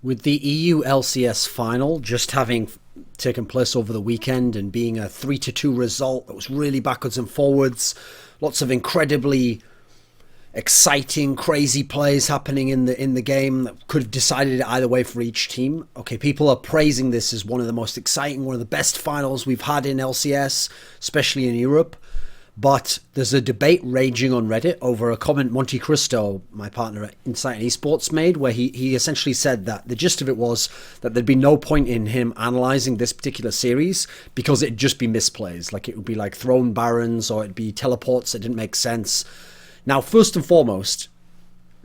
With the EU LCS final just having taken place over the weekend and being a 3-2 result that was really backwards and forwards, lots of incredibly exciting, crazy plays happening in the game that could have decided it either way for each team. Okay, people are praising this as one of the most exciting, one of the best finals we've had in LCS, especially in Europe. But there's a debate raging on Reddit over a comment Monte Cristo, my partner at Insight and Esports, made, where he essentially said that the gist of it was that there'd be no point in him analysing this particular series because it'd just be misplays. Like, it would be like thrown barons or it'd be teleports that didn't make sense. Now, first and foremost,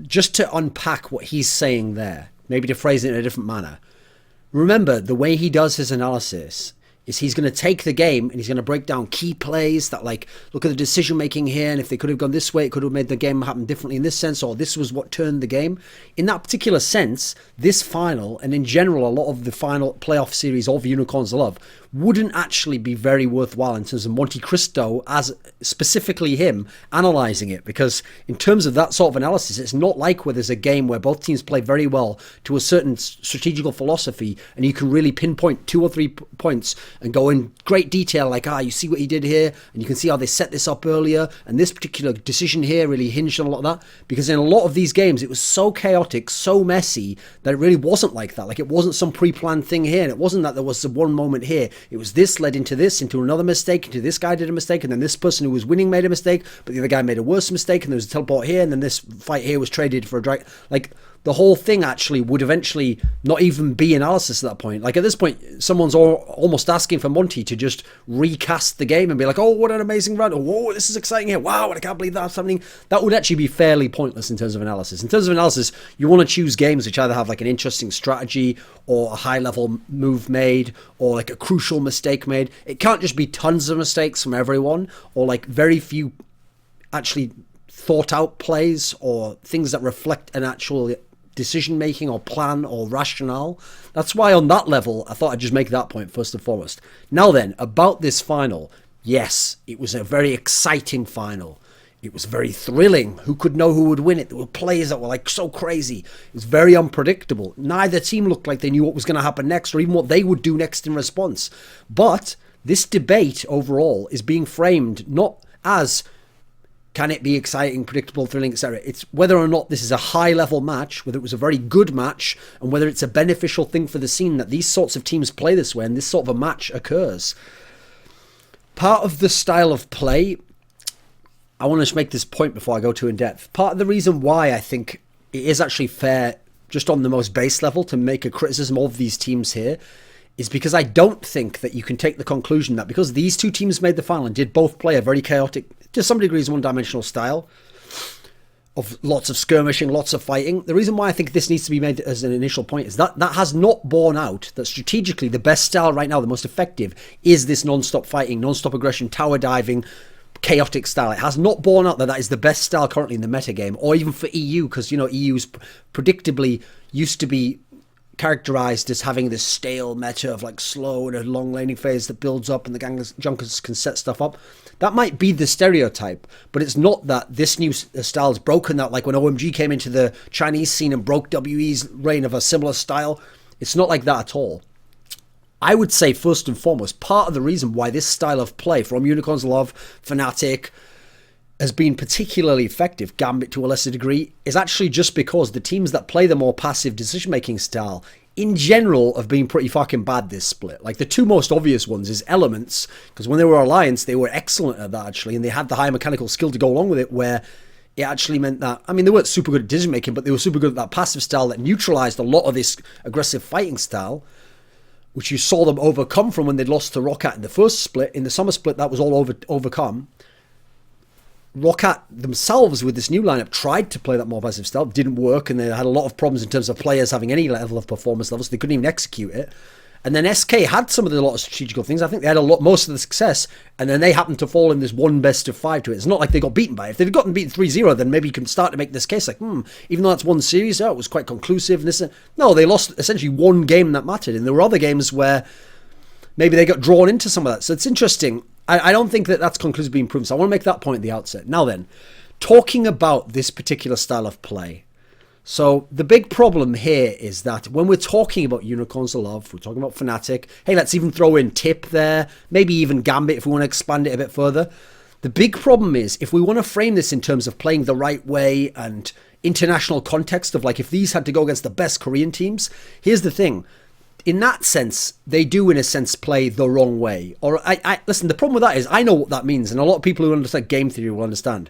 just to unpack what he's saying there, maybe to phrase it in a different manner, remember the way he does his analysis is he's going to take the game and he's going to break down key plays that, like, look at the decision making here, and if they could have gone this way, it could have made the game happen differently in this sense, or this was what turned the game. In that particular sense, this final, and in general a lot of the final playoff series of Unicorns of Love, wouldn't actually be very worthwhile in terms of Monte Cristo, as specifically him analysing it, because in terms of that sort of analysis, it's not like where there's a game where both teams play very well to a certain strategical philosophy and you can really pinpoint 2 or 3 points and go in great detail, like, you see what he did here, and you can see how they set this up earlier, and this particular decision here really hinged on a lot of that, because in a lot of these games it was so chaotic, so messy, that it really wasn't like that. Like, it wasn't some pre-planned thing here, and it wasn't that there was the one moment here. It was this led into this, into another mistake, into this guy did a mistake, and then this person who was winning made a mistake, but the other guy made a worse mistake, and there was a teleport here, and then this fight here was traded for a drag. Like, the whole thing actually would eventually not even be analysis at that point. Like, at this point, someone's almost asking for Monty to just recast the game and be like, oh, what an amazing run. Oh, whoa, this is exciting here. Wow, I can't believe that's happening. That would actually be fairly pointless in terms of analysis. In terms of analysis, you want to choose games which either have like an interesting strategy or a high-level move made or like a crucial mistake made. It can't just be tons of mistakes from everyone or like very few actually thought out plays or things that reflect an actual decision making or plan or rationale. That's why on that level I thought I'd just make that point first and foremost. Now then, about this final, yes, it was a very exciting final. It was very thrilling. Who could know who would win it? There were plays that were like so crazy. It was very unpredictable. Neither team looked like they knew what was going to happen next or even what they would do next in response. But this debate overall is being framed not as can it be exciting, predictable, thrilling, etc. It's whether or not this is a high-level match, whether it was a very good match, and whether it's a beneficial thing for the scene that these sorts of teams play this way and this sort of a match occurs. Part of the style of play, I want to make this point before I go too in-depth. Part of the reason why I think it is actually fair, just on the most base level, to make a criticism of these teams here, is because I don't think that you can take the conclusion that because these two teams made the final and did both play a very chaotic, to some degrees, one-dimensional style of lots of skirmishing, lots of fighting. The reason why I think this needs to be made as an initial point is that that has not borne out that strategically the best style right now, the most effective, is this non-stop fighting, non-stop aggression, tower diving, chaotic style. It has not borne out that that is the best style currently in the meta game, or even for EU, because, you know, EU's predictably used to be characterized as having this stale meta of like slow and a long laning phase that builds up and the junkers can set stuff up. That might be the stereotype, but it's not that this new style is broken, that like when OMG came into the Chinese scene and broke WE's reign of a similar style. It's not like that at all. I would say first and foremost, part of the reason why this style of play from Unicorns Love, Fnatic, has been particularly effective, Gambit to a lesser degree, is actually just because the teams that play the more passive decision-making style in general have been pretty fucking bad this split. Like, the two most obvious ones is Elements, because when they were Alliance, they were excellent at that, actually, and they had the high mechanical skill to go along with it, where it actually meant that, I mean, they weren't super good at decision-making, but they were super good at that passive style that neutralized a lot of this aggressive fighting style, which you saw them overcome from when they'd lost to Roccat in the first split. In the summer split, that was all overcome. Roccat themselves with this new lineup tried to play that more passive style, didn't work, and they had a lot of problems in terms of players having any level of performance levels. They couldn't even execute it. And then SK had some of the lot of strategical things. I think they had most of the success, and then they happened to fall in this one best of 5 to it. It's not like they got beaten by it. If they'd gotten beaten 3-0, then maybe you can start to make this case like, even though that's one series, it was quite conclusive. And this, no, they lost essentially one game that mattered, and there were other games where maybe they got drawn into some of that. So it's interesting. I don't think that that's conclusively been proven. So I want to make that point at the outset. Now then, talking about this particular style of play. So the big problem here is that when we're talking about Unicorns of Love, we're talking about Fnatic. Hey, let's even throw in Tip there, maybe even Gambit if we want to expand it a bit further. The big problem is if we want to frame this in terms of playing the right way and international context of like if these had to go against the best Korean teams, here's the thing. In that sense, they do in a sense play the wrong way. Or listen, the problem with that is I know what that means, and a lot of people who understand game theory will understand.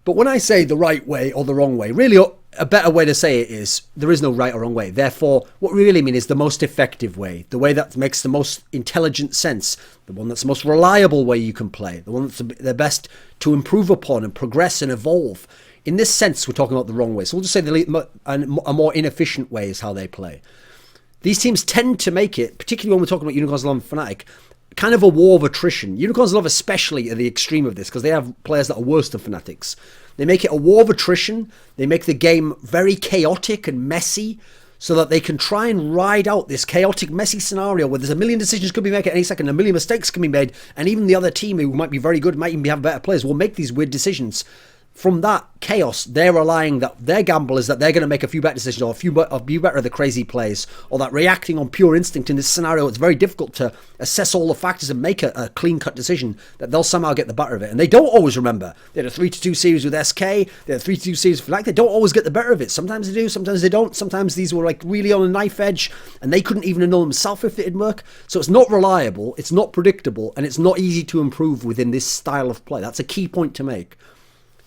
But when I say the right way or the wrong way, really a better way to say it is there is no right or wrong way. Therefore, what we really mean is the most effective way, the way that makes the most intelligent sense, the one that's the most reliable way you can play, the one that's the best to improve upon and progress and evolve. In this sense, we're talking about the wrong way. So we'll just say a more inefficient way is how they play. These teams tend to make it, particularly when we're talking about Unicorns of Love and Fnatic, kind of a war of attrition. Unicorns of Love especially are the extreme of this because they have players that are worse than Fnatic's. They make it a war of attrition. They make the game very chaotic and messy so that they can try and ride out this chaotic, messy scenario where there's a million decisions could be made at any second, a million mistakes can be made, and even the other team who might be very good, might even have better players, will make these weird decisions. From that chaos, they're relying that their gamble is that they're going to make a few better decisions or a few better of the crazy plays, or that reacting on pure instinct in this scenario, it's very difficult to assess all the factors and make a clean-cut decision, that they'll somehow get the better of it. And they don't always remember. They had a 3-2 series with SK, they had a 3-2 series for Fnatic. They don't always get the better of it. Sometimes they do, sometimes they don't. Sometimes these were like really on a knife edge, and they couldn't even know themselves if it would work. So it's not reliable, it's not predictable, and it's not easy to improve within this style of play. That's a key point to make.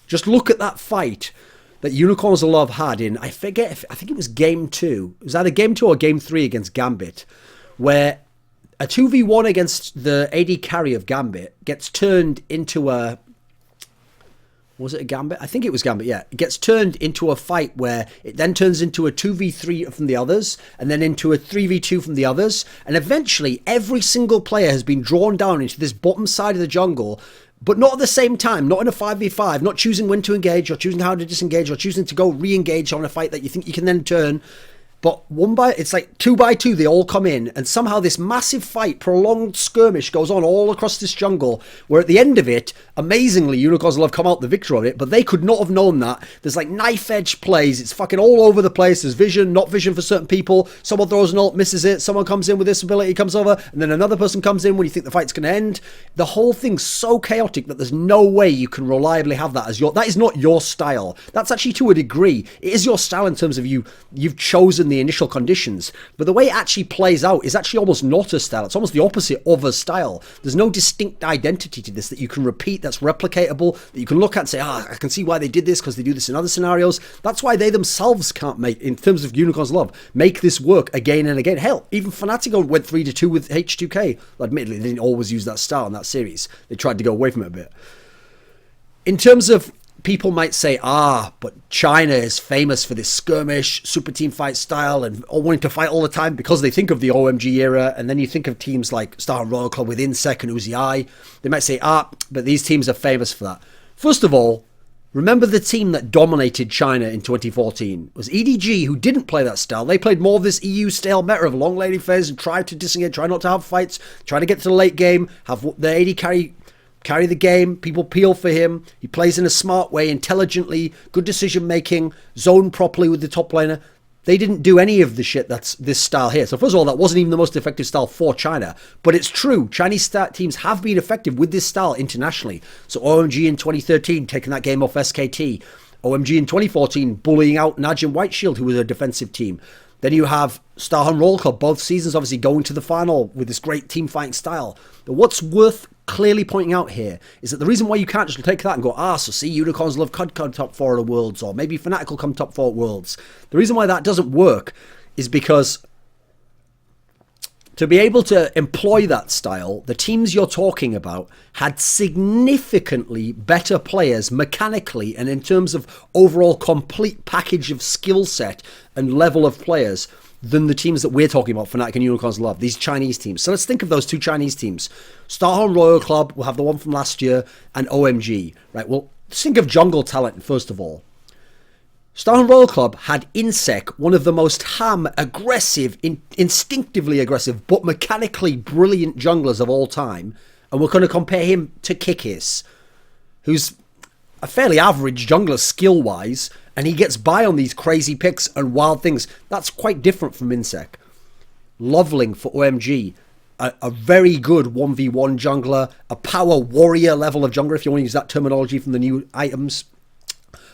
Just look at that fight that Unicorns of Love had in, I think it was game 2. It was either game 2 or game 3 against Gambit, where a 2v1 against the AD carry of Gambit gets turned into a... Was it a Gambit? I think it was Gambit, yeah. It gets turned into a fight where it then turns into a 2v3 from the others, and then into a 3v2 from the others, and eventually every single player has been drawn down into this bottom side of the jungle, but not at the same time, not in a 5v5, not choosing when to engage or choosing how to disengage or choosing to go re-engage on a fight that you think you can then turn. But it's like 2 by 2, they all come in, and somehow this massive fight, prolonged skirmish goes on all across this jungle, where at the end of it, amazingly, Unicorns will have come out the victor of it, but they could not have known that. There's like knife-edge plays, it's fucking all over the place, there's vision, not vision for certain people, someone throws an ult, misses it, someone comes in with this ability, comes over, and then another person comes in when you think the fight's going to end. The whole thing's so chaotic that there's no way you can reliably have that as that is not your style. That's actually to a degree. It is your style in terms of you've chosen the initial conditions, but the way it actually plays out is actually almost not a style. It's almost the opposite of a style. There's no distinct identity to this that you can repeat, that's replicatable, that you can look at and say, I can see why they did this because they do this in other scenarios. That's why they themselves can't make, in terms of Unicorns Love, make this work again and again. Hell, even Fnatic went 3-2 with H2K. Admittedly, they didn't always use that style in that series. They tried to go away from it a bit. In terms of people might say, but China is famous for this skirmish, super team fight style and all wanting to fight all the time because they think of the OMG era. And then you think of teams like Star and Royal Club with Insec and Uzi I. They might say, but these teams are famous for that. First of all, remember the team that dominated China in 2014 was EDG, who didn't play that style. They played more of this EU style meta of long lane phase and tried to disengage, try not to have fights, try to get to the late game, have the AD carry the game, people peel for him, he plays in a smart way, intelligently, good decision making, zone properly with the top laner. They didn't do any of the shit that's this style here. So first of all, that wasn't even the most effective style for China, but it's true, Chinese teams have been effective with this style internationally. So OMG in 2013 taking that game off SKT, OMG in 2014 bullying out Najim Whiteshield, who was a defensive team. Then you have Star and Roll Club, both seasons obviously going to the final with this great team fighting style. But what's worth clearly pointing out here is that the reason why you can't just take that and go, so see, Unicorns Love could come top 4 of the Worlds, or maybe Fnatic will come top 4 at Worlds. The reason why that doesn't work is because to be able to employ that style, the teams you're talking about had significantly better players mechanically and in terms of overall complete package of skill set and level of players than the teams that we're talking about, Fnatic and Unicorns Love, these Chinese teams. So let's think of those two Chinese teams. Starhorn Royal Club, we'll have the one from last year, and OMG. Right, well, let's think of jungle talent first of all. Starhorn Royal Club had Insec, one of the most aggressive, instinctively aggressive, but mechanically brilliant junglers of all time. And we're going to compare him to Kikis, who's a fairly average jungler skill-wise, And he gets by on these crazy picks and wild things. That's quite different from Insec. Loveling for OMG, a very good 1v1 jungler, a power warrior level of jungler, if you want to use that terminology from the new items.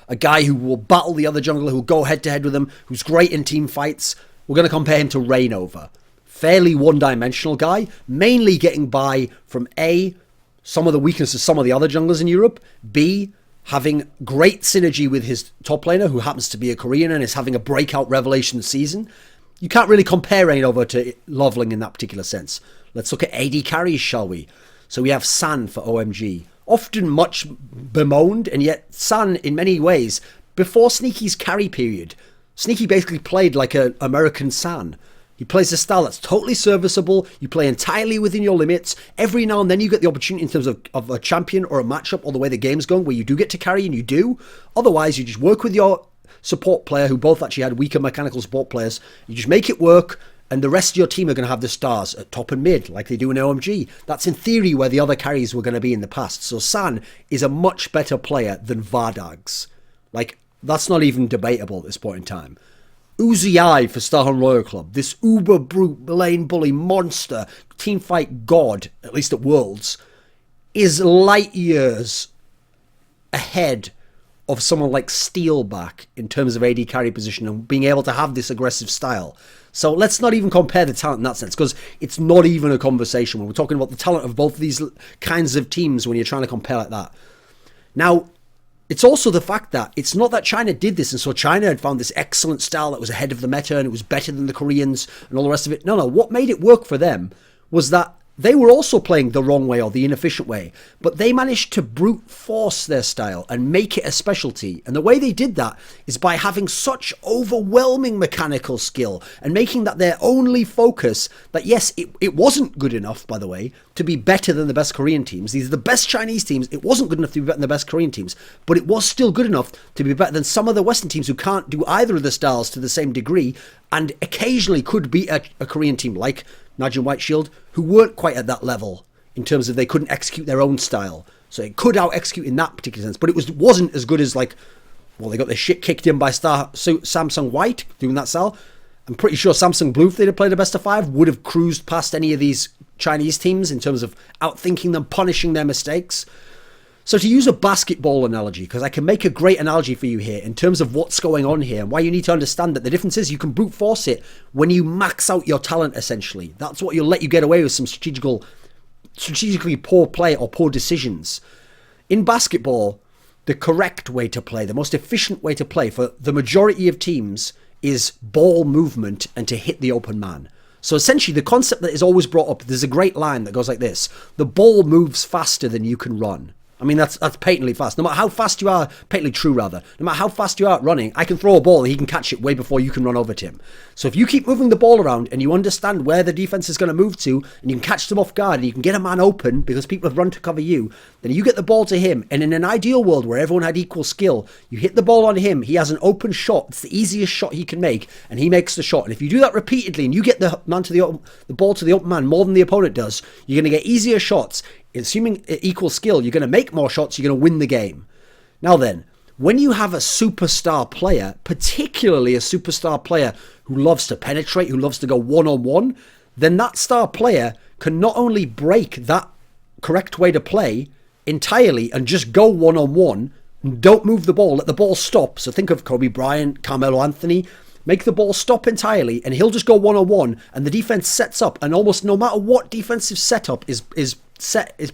A guy who will battle the other jungler, who'll go head-to-head with him, who's great in team fights. We're going to compare him to Reignover. Fairly one-dimensional guy, mainly getting by from A, some of the weaknesses of some of the other junglers in Europe, B, having great synergy with his top laner, who happens to be a Korean and is having a breakout revelation season. You can't really compare Reignover to Loveling in that particular sense. Let's look at AD carries, shall we? So we have San for OMG. Often much bemoaned, and yet San, in many ways, before Sneaky's carry period, Sneaky basically played like an American San. He plays a style that's totally serviceable. You play entirely within your limits. Every now and then you get the opportunity in terms of a champion or a matchup or the way the game's going where you do get to carry, and you do. Otherwise, you just work with your support player, who both actually had weaker mechanical support players. You just make it work, and the rest of your team are going to have the stars at top and mid, like they do in OMG. That's in theory where the other carries were going to be in the past. So San is a much better player than Vardags. Like, that's not even debatable at this point in time. Uzi for Starhorn Royal Club, this uber brute lane bully monster, teamfight god, at least at Worlds, is light years ahead of someone like Steelback in terms of AD carry position and being able to have this aggressive style. So let's not even compare the talent in that sense, because it's not even a conversation when we're talking about the talent of both of these kinds of teams when you're trying to compare like that. Now, it's also the fact that it's not that China did this and so China had found this excellent style that was ahead of the meta and it was better than the Koreans and all the rest of it. No, what made it work for them was that they were also playing the wrong way or the inefficient way, but they managed to brute force their style and make it a specialty. And the way they did that is by having such overwhelming mechanical skill and making that their only focus. That yes, it wasn't good enough, by the way, to be better than the best Korean teams. These are the best Chinese teams. It wasn't good enough to be better than the best Korean teams, but it was still good enough to be better than some of the Western teams who can't do either of the styles to the same degree and occasionally could beat a Korean team like Najin White Shield, who weren't quite at that level in terms of they couldn't execute their own style. So it could out-execute in that particular sense, but it wasn't as good as, like, well, they got their shit kicked in by Samsung White doing that style. I'm pretty sure Samsung Blue, if they'd have played a best of 5, would have cruised past any of these Chinese teams in terms of outthinking them, punishing their mistakes. So to use a basketball analogy, because I can make a great analogy for you here in terms of what's going on here and why you need to understand that the difference is you can brute force it when you max out your talent, essentially. That's what will let you get away with some strategically poor play or poor decisions. In basketball, the correct way to play, the most efficient way to play for the majority of teams is ball movement and to hit the open man. So essentially the concept that is always brought up, there's a great line that goes like this: the ball moves faster than you can run. I mean, that's patently fast. No matter how fast you are, patently true rather, no matter how fast you are at running, I can throw a ball and he can catch it way before you can run over to him. So if you keep moving the ball around and you understand where the defense is going to move to and you can catch them off guard and you can get a man open because people have run to cover you, then you get the ball to him. And in an ideal world where everyone had equal skill, you hit the ball on him, he has an open shot. It's the easiest shot he can make and he makes the shot. And if you do that repeatedly and you get the ball to the open man more than the opponent does, you're going to get easier shots. Assuming equal skill, you're going to make more shots, you're going to win the game. Now then, when you have a superstar player, particularly a superstar player who loves to penetrate, who loves to go one-on-one, then that star player can not only break that correct way to play entirely and just go one-on-one, don't move the ball, let the ball stop. So think of Kobe Bryant, Carmelo Anthony. Make the ball stop entirely and he'll just go one-on-one and the defense sets up, and almost no matter what defensive setup is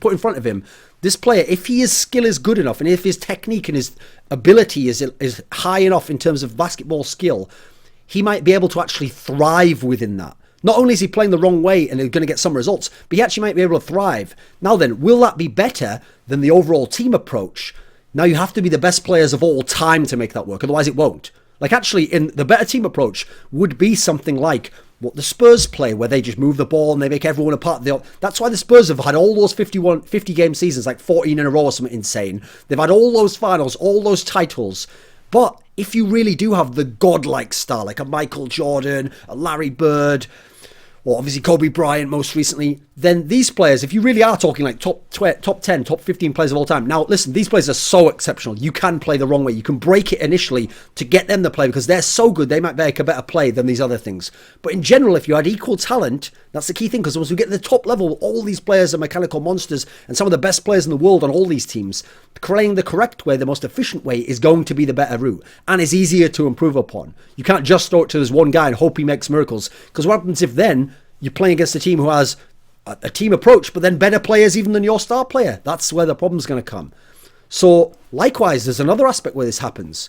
put in front of him, this player, if his skill is good enough and if his technique and his ability is high enough in terms of basketball skill, he might be able to actually thrive within that. Not only is he playing the wrong way and going to get some results, but he actually might be able to thrive. Now then, will that be better than the overall team approach? Now you have to be the best players of all time to make that work, otherwise it won't. Like, actually, in the better team approach would be something like what the Spurs play, where they just move the ball and they make everyone a part. That's why the Spurs have had all those 50-game seasons, like 14 in a row or something insane. They've had all those finals, all those titles. But if you really do have the godlike star, like a Michael Jordan, a Larry Bird, or obviously Kobe Bryant most recently, then these players, if you really are talking like top 10, top 15 players of all time, now listen, these players are so exceptional. You can play the wrong way. You can break it initially to get them to play because they're so good, they might make a better play than these other things. But in general, if you had equal talent, that's the key thing, because once we get to the top level, all these players are mechanical monsters and some of the best players in the world on all these teams. Playing the correct way, the most efficient way, is going to be the better route and is easier to improve upon. You can't just throw it to this one guy and hope he makes miracles, because what happens if then you're playing against a team who has a team approach, but then better players even than your star player? That's where the problem's going to come. So likewise, there's another aspect where this happens.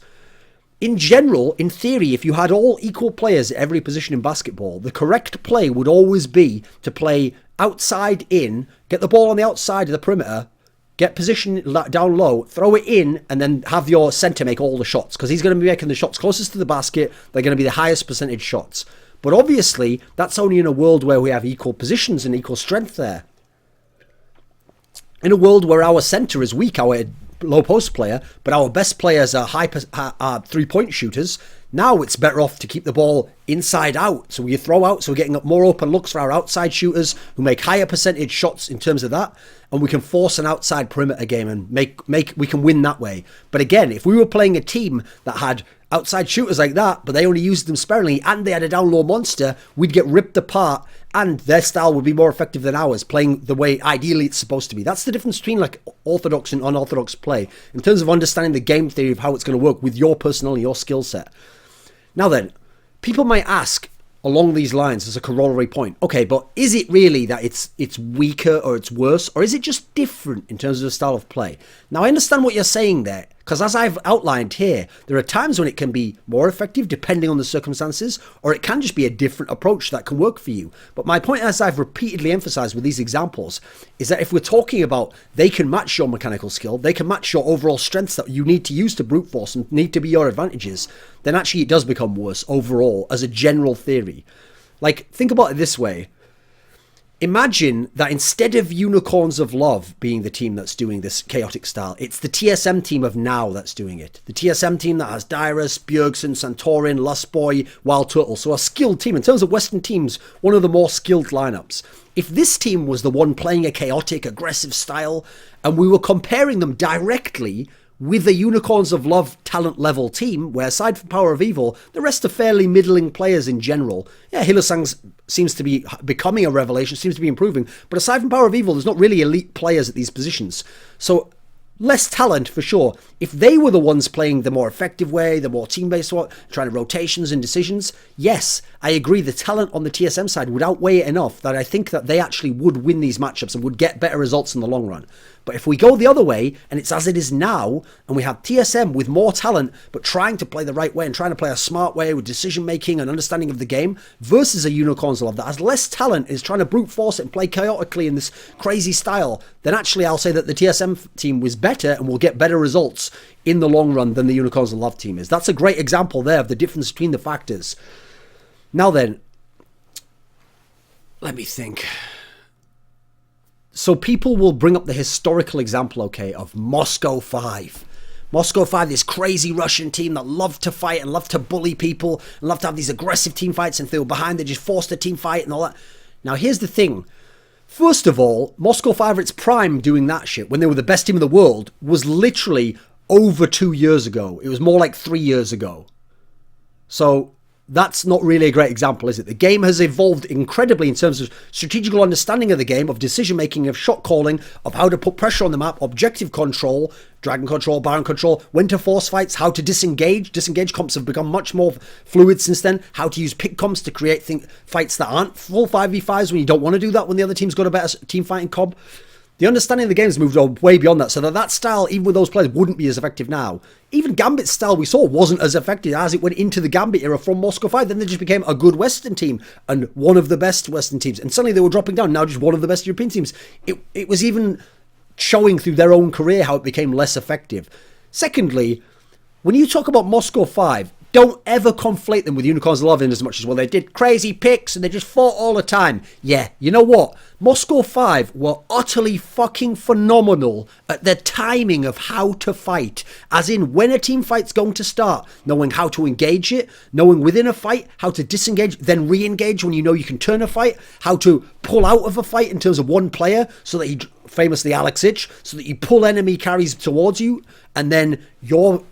In general, in theory, if you had all equal players at every position in basketball, the correct play would always be to play outside in, get the ball on the outside of the perimeter, get position down low, throw it in, and then have your center make all the shots, because he's going to be making the shots closest to the basket. They're going to be the highest percentage shots. But obviously, that's only in a world where we have equal positions and equal strength there. In a world where our center is weak, our low post player, but our best players are high three-point shooters, now it's better off to keep the ball inside out. So we throw out, so we're getting more open looks for our outside shooters who make higher percentage shots in terms of that, and we can force an outside perimeter game and we can win that way. But again, if we were playing a team that had outside shooters like that, but they only used them sparingly and they had a down low monster, we'd get ripped apart and their style would be more effective than ours, playing the way ideally it's supposed to be. That's the difference between like orthodox and unorthodox play in terms of understanding the game theory of how it's going to work with your personality, your skill set. Now then, people might ask along these lines as a corollary point, okay, but is it really that it's weaker or it's worse, or is it just different in terms of the style of play? Now, I understand what you're saying there, because as I've outlined here, there are times when it can be more effective depending on the circumstances, or it can just be a different approach that can work for you. But my point, as I've repeatedly emphasized with these examples, is that if we're talking about they can match your mechanical skill, they can match your overall strengths that you need to use to brute force and need to be your advantages, then actually it does become worse overall as a general theory. Like, think about it this way. Imagine that instead of Unicorns of Love being the team that's doing this chaotic style, it's the TSM team of now that's doing it. The TSM team that has Dyrus, Bjergsen, Santorin, Lustboy, Wild Turtle. So a skilled team. In terms of Western teams, one of the more skilled lineups. If this team was the one playing a chaotic, aggressive style, and we were comparing them directly with the Unicorns of Love talent level team, where aside from Power of Evil, the rest are fairly middling players in general. Yeah, Hylissang seems to be becoming a revelation, seems to be improving, but aside from Power of Evil, there's not really elite players at these positions. So less talent for sure. If they were the ones playing the more effective way, the more team-based one, trying to rotations and decisions, yes, I agree the talent on the TSM side would outweigh it enough that I think that they actually would win these matchups and would get better results in the long run. But if we go the other way, and it's as it is now, and we have TSM with more talent, but trying to play the right way and trying to play a smart way with decision-making and understanding of the game, versus a Unicorns of Love that has less talent, is trying to brute force it and play chaotically in this crazy style, then actually I'll say that the TSM team was better and will get better results in the long run than the Unicorns of Love team is. That's a great example there of the difference between the factors. Now then, let me think. So people will bring up the historical example, okay, of Moscow 5. Moscow 5, this crazy Russian team that loved to fight and loved to bully people and loved to have these aggressive team fights, and if they were behind, they just forced a team fight and all that. Now, here's the thing. First of all, Moscow 5 at its prime doing that shit, when they were the best team in the world, was literally over 2 years ago. It was more like 3 years ago. So that's not really a great example, is it? The game has evolved incredibly in terms of strategical understanding of the game, of decision-making, of shot calling, of how to put pressure on the map, objective control, dragon control, baron control, when to force fights, how to disengage. Disengage comps have become much more fluid since then. How to use pick comps to create fights that aren't full 5v5s when you don't want to do that when the other team's got a better team fighting comp. The understanding of the game has moved way beyond that, so that style, even with those players, wouldn't be as effective now. Even Gambit's style we saw wasn't as effective as it went into the Gambit era from Moscow 5. Then they just became a good Western team and one of the best Western teams. And suddenly they were dropping down, now just one of the best European teams. It was even showing through their own career how it became less effective. Secondly, when you talk about Moscow 5, Don't ever conflate them with Unicorns of Love in as much as, well, they did crazy picks and they just fought all the time. Yeah, you know what? Moscow 5 were utterly fucking phenomenal at their timing of how to fight. As in, when a team fight's going to start, knowing how to engage it, knowing within a fight how to disengage, then re-engage when you know you can turn a fight, how to pull out of a fight in terms of one player, so that famously Alex Ich, so that you pull enemy carries towards you, and then your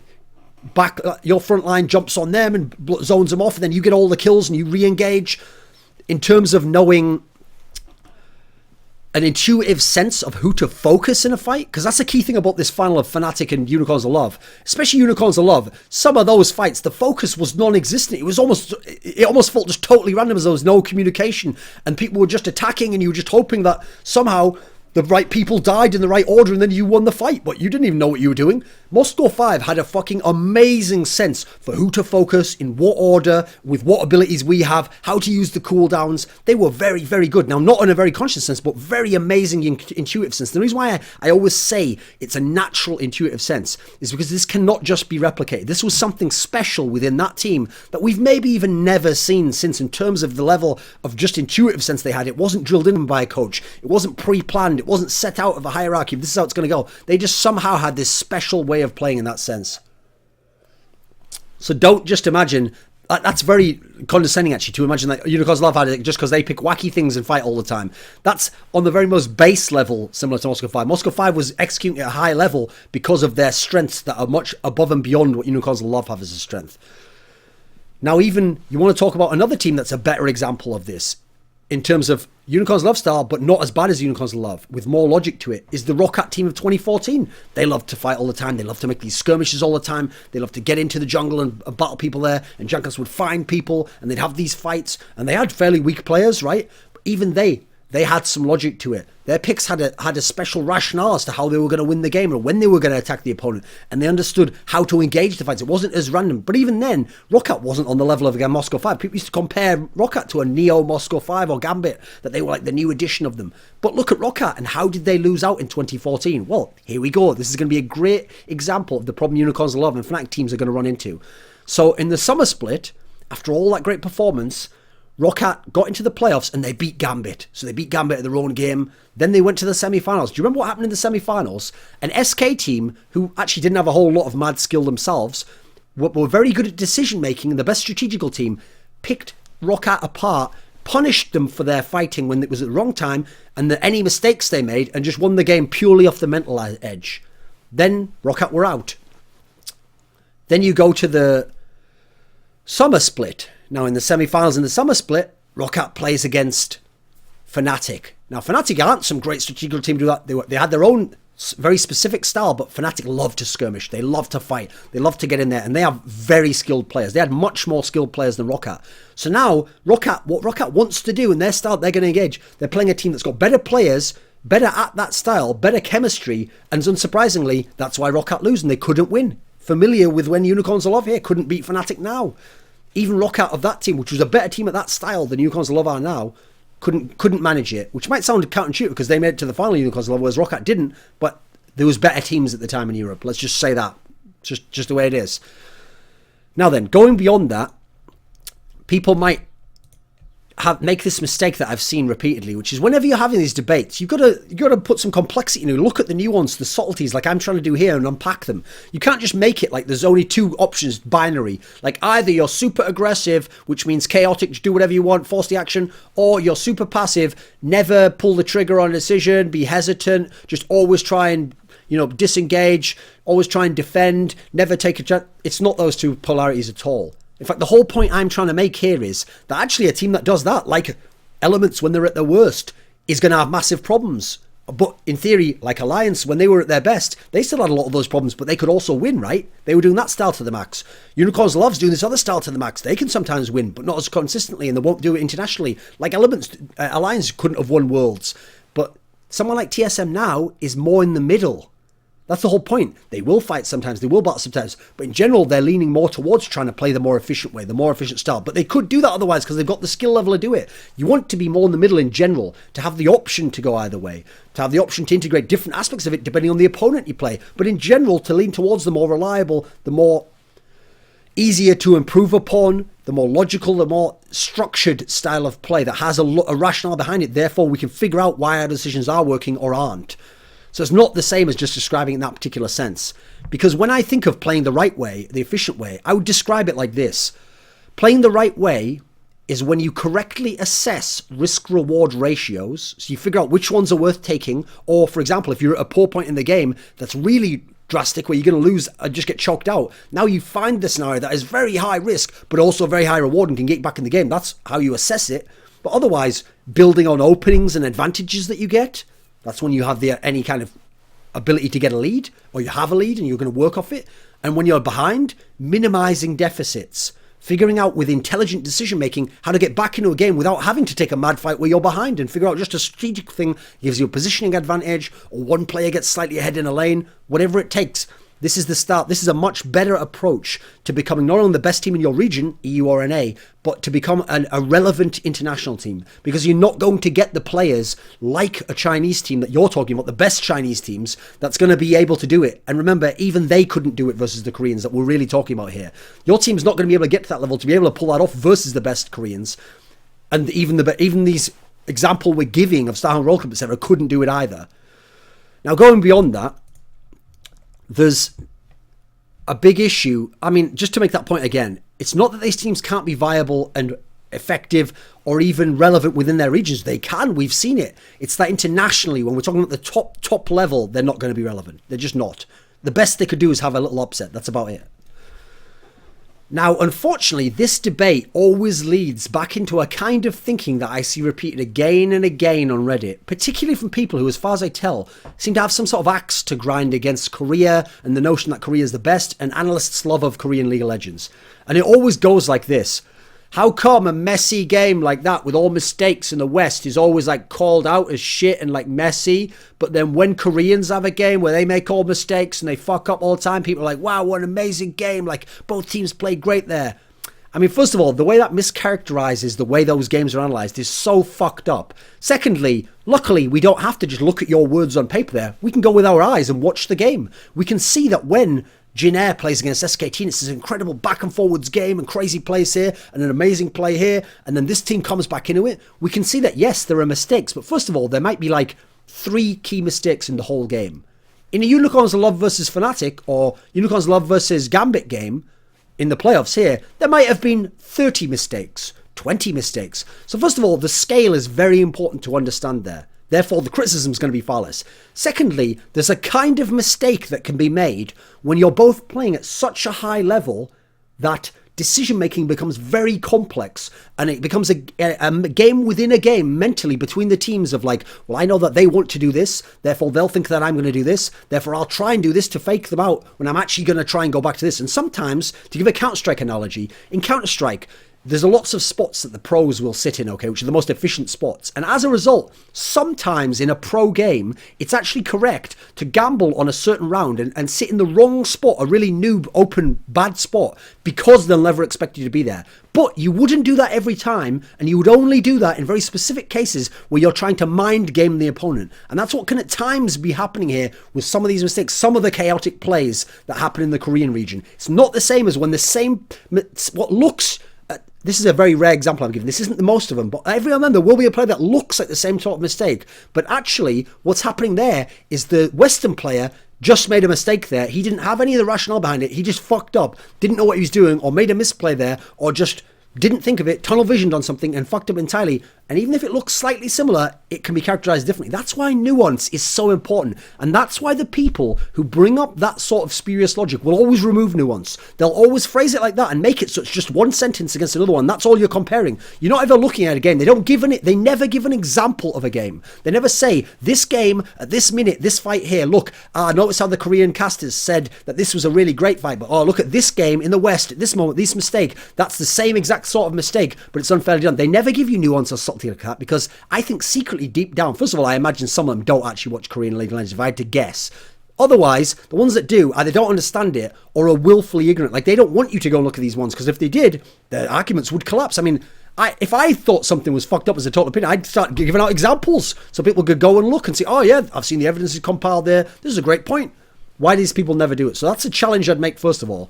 front line jumps on them and zones them off, and then you get all the kills and you re-engage. In terms of knowing an intuitive sense of who to focus in a fight, because that's the key thing about this final of Fnatic and Unicorns of Love, especially Unicorns of Love. Some of those fights, the focus was non-existent. It almost felt just totally random, as there was no communication and people were just attacking and you were just hoping that somehow the right people died in the right order and then you won the fight, but you didn't even know what you were doing. Moscow 5 had a fucking amazing sense for who to focus, in what order, with what abilities we have, how to use the cooldowns. They were very, very good. Now, not in a very conscious sense, but very amazing intuitive sense. The reason why I always say it's a natural intuitive sense is because this cannot just be replicated. This was something special within that team that we've maybe even never seen since, in terms of the level of just intuitive sense they had. It wasn't drilled in by a coach. It wasn't pre-planned. It wasn't set out of a hierarchy. This is how it's going to go. They just somehow had this special way of playing in that sense. So don't just imagine, that's very condescending actually, to imagine that Unicorns Love had it just because they pick wacky things and fight all the time. That's on the very most base level similar to Moscow 5. Moscow 5 was executing at a high level because of their strengths that are much above and beyond what Unicorns Love have as a strength. Now, even you want to talk about another team that's a better example of this in terms of Unicorns Love style, but not as bad as Unicorns Love, with more logic to it, is the Roccat team of 2014. They love to fight all the time. They love to make these skirmishes all the time. They love to get into the jungle and battle people there, and Junkers would find people, and they'd have these fights, and they had fairly weak players, right? But even they had some logic to it. Their picks had a special rationale as to how they were going to win the game or when they were going to attack the opponent, and they understood how to engage the fights. It wasn't as random. But even then, Roccat wasn't on the level of, again, Moscow 5. People used to compare Roccat to a Neo Moscow 5 or Gambit, that they were like the new edition of them. But look at Roccat, and how did they lose out in 2014? Well, here we go. This is going to be a great example of the problem Unicorns of Love and Fnatic teams are going to run into. So in the summer split, after all that great performance, Roccat got into the playoffs and they beat Gambit. So they beat Gambit at their own game. Then they went to the semi-finals. Do you remember what happened in the semi-finals? An SK team, who actually didn't have a whole lot of mad skill themselves, were very good at decision-making, and the best strategical team picked Roccat apart, punished them for their fighting when it was at the wrong time, and any mistakes they made, and just won the game purely off the mental edge. Then Roccat were out. Then you go to the summer split. Now, in the semi-finals in the summer split, Roccat plays against Fnatic. Now, Fnatic aren't some great strategical team to do that. They had their own very specific style, but Fnatic love to skirmish. They love to fight. They love to get in there, and they have very skilled players. They had much more skilled players than Roccat. So now, what Roccat wants to do in their style, they're going to engage. They're playing a team that's got better players, better at that style, better chemistry, and unsurprisingly, that's why Roccat lose, and they couldn't win. Familiar with when Unicorns of Love here couldn't beat Fnatic now. Even Roccat of that team, which was a better team at that style than Unicorns of Love are now, couldn't manage it, which might sound counterintuitive because they made it to the final Unicorns of Love, whereas Roccat didn't, but there was better teams at the time in Europe. Let's just say that. Just the way it is. Now then, going beyond that, people might make this mistake that I've seen repeatedly, which is whenever you're having these debates, you've got to put some complexity in it. Look at the nuance, the subtleties, like I'm trying to do here, and unpack them. You can't just make it like there's only two options, binary. Like either you're super aggressive, which means chaotic, just do whatever you want, force the action, or you're super passive, never pull the trigger on a decision, be hesitant, just always try and disengage, always try and defend, never take a chance. It's not those two polarities at all. In fact, the whole point I'm trying to make here is that actually a team that does that, like Elements when they're at their worst, is going to have massive problems. But in theory, like Alliance, when they were at their best, they still had a lot of those problems, but they could also win, right? They were doing that style to the max. Unicorns Love's doing this other style to the max. They can sometimes win, but not as consistently, and they won't do it internationally. Like Elements, Alliance couldn't have won Worlds. But someone like TSM now is more in the middle. That's the whole point. They will fight sometimes, they will battle sometimes, but in general, they're leaning more towards trying to play the more efficient way, the more efficient style. But they could do that otherwise because they've got the skill level to do it. You want to be more in the middle in general, to have the option to go either way, to have the option to integrate different aspects of it depending on the opponent you play. But in general, to lean towards the more reliable, the more easier to improve upon, the more logical, the more structured style of play that has a rationale behind it. Therefore, we can figure out why our decisions are working or aren't. So it's not the same as just describing it in that particular sense. Because when I think of playing the right way, the efficient way, I would describe it like this. Playing the right way is when you correctly assess risk-reward ratios. So you figure out which ones are worth taking. Or, for example, if you're at a poor point in the game that's really drastic, where you're going to lose and just get choked out, now you find the scenario that is very high risk, but also very high reward and can get back in the game. That's how you assess it. But otherwise, building on openings and advantages that you get, that's when you have any kind of ability to get a lead, or you have a lead and you're going to work off it. And when you're behind, minimizing deficits, figuring out with intelligent decision making how to get back into a game without having to take a mad fight where you're behind, and figure out just a strategic thing that gives you a positioning advantage, or one player gets slightly ahead in a lane, whatever it takes. This is the start. This is a much better approach to becoming not only the best team in your region, EU or NA, but to become a relevant international team. Because you're not going to get the players like a Chinese team that you're talking about, the best Chinese teams, that's going to be able to do it. And remember, even they couldn't do it versus the Koreans that we're really talking about here. Your team's not going to be able to get to that level to be able to pull that off versus the best Koreans. And even these example we're giving of Star World Cup, etc., couldn't do it either. Now, going beyond that, there's a big issue. I mean, just to make that point again, it's not that these teams can't be viable and effective or even relevant within their regions. They can. We've seen it. It's that internationally, when we're talking about the top level, they're not going to be relevant. They're just not. The best they could do is have a little upset. That's about it. Now, unfortunately, this debate always leads back into a kind of thinking that I see repeated again and again on Reddit, particularly from people who, as far as I tell, seem to have some sort of axe to grind against Korea and the notion that Korea is the best, and analysts' love of Korean League of Legends. And it always goes like this. How come a messy game like that with all mistakes in the West is always like called out as shit and like messy, but then when Koreans have a game where they make all mistakes and they fuck up all the time, people are like, wow, what an amazing game, like both teams played great there. I mean, first of all, the way that mischaracterizes the way those games are analyzed is so fucked up. Secondly, luckily, we don't have to just look at your words on paper there. We can go with our eyes and watch the game. We can see that when Jin Air plays against SKT, and it's this incredible back and forwards game and crazy plays here and an amazing play here, and then this team comes back into it. We can see that, yes, there are mistakes, but first of all, there might be like 3 key mistakes in the whole game. In a Unicorns Love versus Fnatic or Unicorns Love versus Gambit game in the playoffs here, there might have been 30 mistakes, 20 mistakes. So first of all, the scale is very important to understand there. Therefore, the criticism is going to be far less. Secondly, there's a kind of mistake that can be made when you're both playing at such a high level that decision-making becomes very complex, and it becomes a game within a game mentally between the teams of like, well, I know that they want to do this, therefore they'll think that I'm going to do this, therefore I'll try and do this to fake them out when I'm actually going to try and go back to this. And sometimes, to give a Counter-Strike analogy, in Counter-Strike, there's lots of spots that the pros will sit in, okay, which are the most efficient spots. And as a result, sometimes in a pro game, it's actually correct to gamble on a certain round and sit in the wrong spot, a really noob, open, bad spot, because they'll never expect you to be there. But you wouldn't do that every time, and you would only do that in very specific cases where you're trying to mind game the opponent. And that's what can at times be happening here with some of these mistakes, some of the chaotic plays that happen in the Korean region. It's not the same as when the same, what looks... This is a very rare example I'm giving. This isn't the most of them, but every now and then there will be a player that looks like the same sort of mistake. But actually, what's happening there is the Western player just made a mistake there. He didn't have any of the rationale behind it. He just fucked up, didn't know what he was doing, or made a misplay there, or just didn't think of it, tunnel visioned on something and fucked up entirely. And even if it looks slightly similar, it can be characterized differently. That's why nuance is so important. And that's why the people who bring up that sort of spurious logic will always remove nuance. They'll always phrase it like that and make it so it's just one sentence against another one. That's all you're comparing. You're not ever looking at a game. They never give an example of a game. They never say, this game, at this minute, this fight here, look, notice how the Korean casters said that this was a really great fight, but look at this game in the West, at this moment, this mistake, that's the same exact sort of mistake, but it's unfairly done. They never give you nuance or subtlety like that, because I think secretly deep down, first of all, I imagine some of them don't actually watch Korean League of Legends, if I had to guess. Otherwise, the ones that do either don't understand it or are willfully ignorant. Like, they don't want you to go and look at these ones, because if they did, their arguments would collapse. I mean, if I thought something was fucked up as a total opinion, I'd start giving out examples so people could go and look and say, oh yeah, I've seen the evidence is compiled there. This is a great point. Why do these people never do it? So that's a challenge I'd make, first of all.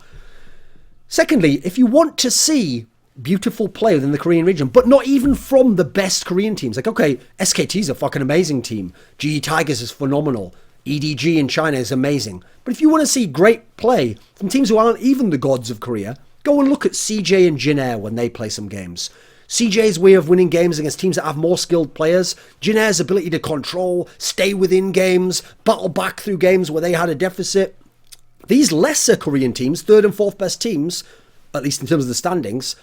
Secondly, if you want to see beautiful play within the Korean region, but not even from the best Korean teams, like, okay, SKT is a fucking amazing team. GE Tigers is phenomenal. EDG in China is amazing. But if you want to see great play from teams who aren't even the gods of Korea, go and look at CJ and Jin Air when they play some games. CJ's way of winning games against teams that have more skilled players, Jin Air's ability to control, stay within games, battle back through games where they had a deficit. These lesser Korean teams, third and fourth best teams, at least in terms of the standings,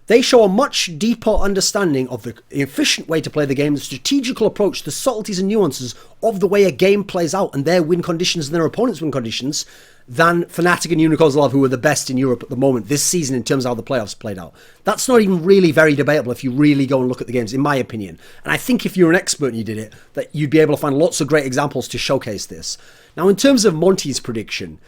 they show a much deeper understanding of the efficient way to play the game, the strategical approach, the subtleties and nuances of the way a game plays out and their win conditions and their opponents' win conditions than Fnatic and Unicorns Love, who are the best in Europe at the moment this season in terms of how the playoffs played out. That's not even really very debatable if you really go and look at the games, in my opinion. And I think if you're an expert and you did it, that you'd be able to find lots of great examples to showcase this. Now, in terms of Monte's prediction,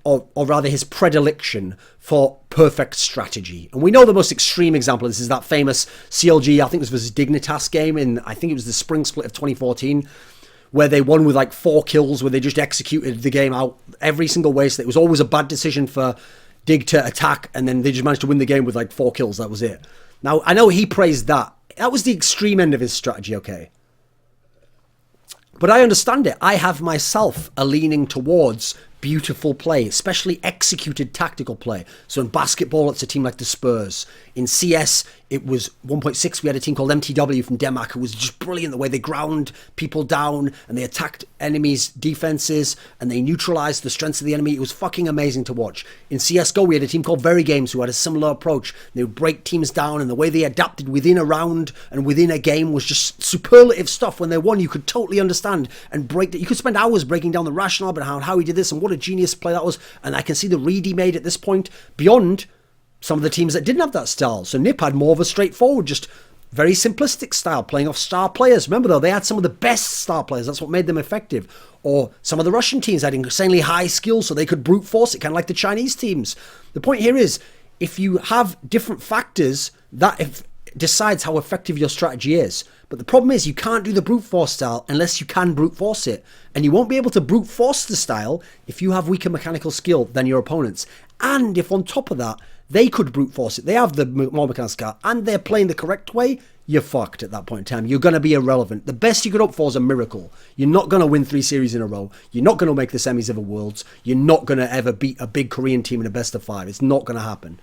or rather his predilection for perfect strategy. And we know the most extreme example of this is that famous CLG, I think it was versus Dignitas game in, I think it was the spring split of 2014, where they won with like 4 kills, where they just executed the game out every single way. So it was always a bad decision for Dig to attack, and then they just managed to win the game with like 4 kills. That was it. Now, I know he praised that. That was the extreme end of his strategy, okay? But I understand it. I have myself a leaning towards beautiful play, especially executed tactical play. So in basketball, it's a team like the Spurs. In CS, it was 1.6. We had a team called MTW from Denmark who was just brilliant the way they ground people down and they attacked enemies' defenses and they neutralized the strengths of the enemy. It was fucking amazing to watch. In CSGO, we had a team called Very Games who had a similar approach. They would break teams down, and the way they adapted within a round and within a game was just superlative stuff. When they won, you could totally understand and break that. You could spend hours breaking down the rationale behind how he did this and what a genius play that was. And I can see the read he made at this point beyond some of the teams that didn't have that style. So NiP had more of a straightforward, just very simplistic style, playing off star players. Remember though, they had some of the best star players. That's what made them effective. Or some of the Russian teams had insanely high skills so they could brute force it, kind of like the Chinese teams. The point here is, if you have different factors, that decides how effective your strategy is. But the problem is you can't do the brute force style unless you can brute force it. And you won't be able to brute force the style if you have weaker mechanical skill than your opponents. And if on top of that, they could brute force it, they have the more mechanical skill, and they're playing the correct way, you're fucked at that point in time. You're going to be irrelevant. The best you could hope for is a miracle. You're not going to win 3 series in a row. You're not going to make the semis of a Worlds. You're not going to ever beat a big Korean team in a best of 5. It's not going to happen.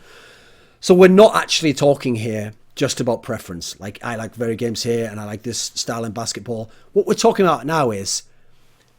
So we're not actually talking here just about preference. Like, I like Very Games here, and I like this style in basketball. What we're talking about now is,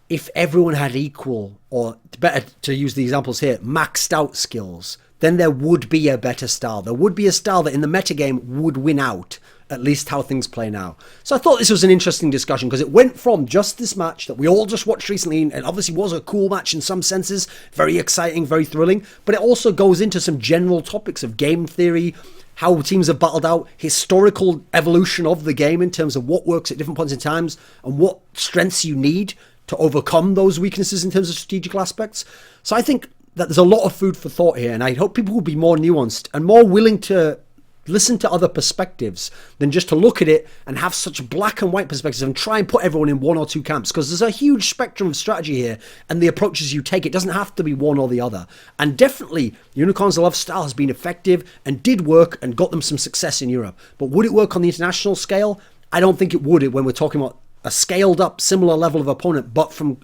if everyone had equal, or better to use the examples here, maxed out skills, then there would be a better style. There would be a style that in the metagame would win out, at least how things play now. So I thought this was an interesting discussion because it went from just this match that we all just watched recently, and obviously was a cool match in some senses, very exciting, very thrilling, but it also goes into some general topics of game theory, how teams have battled out, historical evolution of the game in terms of what works at different points in times and what strengths you need to overcome those weaknesses in terms of strategical aspects. So I think that there's a lot of food for thought here, and I hope people will be more nuanced and more willing to listen to other perspectives than just to look at it and have such black and white perspectives and try and put everyone in one or two camps, because there's a huge spectrum of strategy here, and the approaches you take, it doesn't have to be one or the other. And definitely Unicorns Love style has been effective and did work and got them some success in Europe, but would it work on the international scale? I don't think it would, when we're talking about a scaled up similar level of opponent but from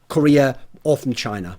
Korea or from China.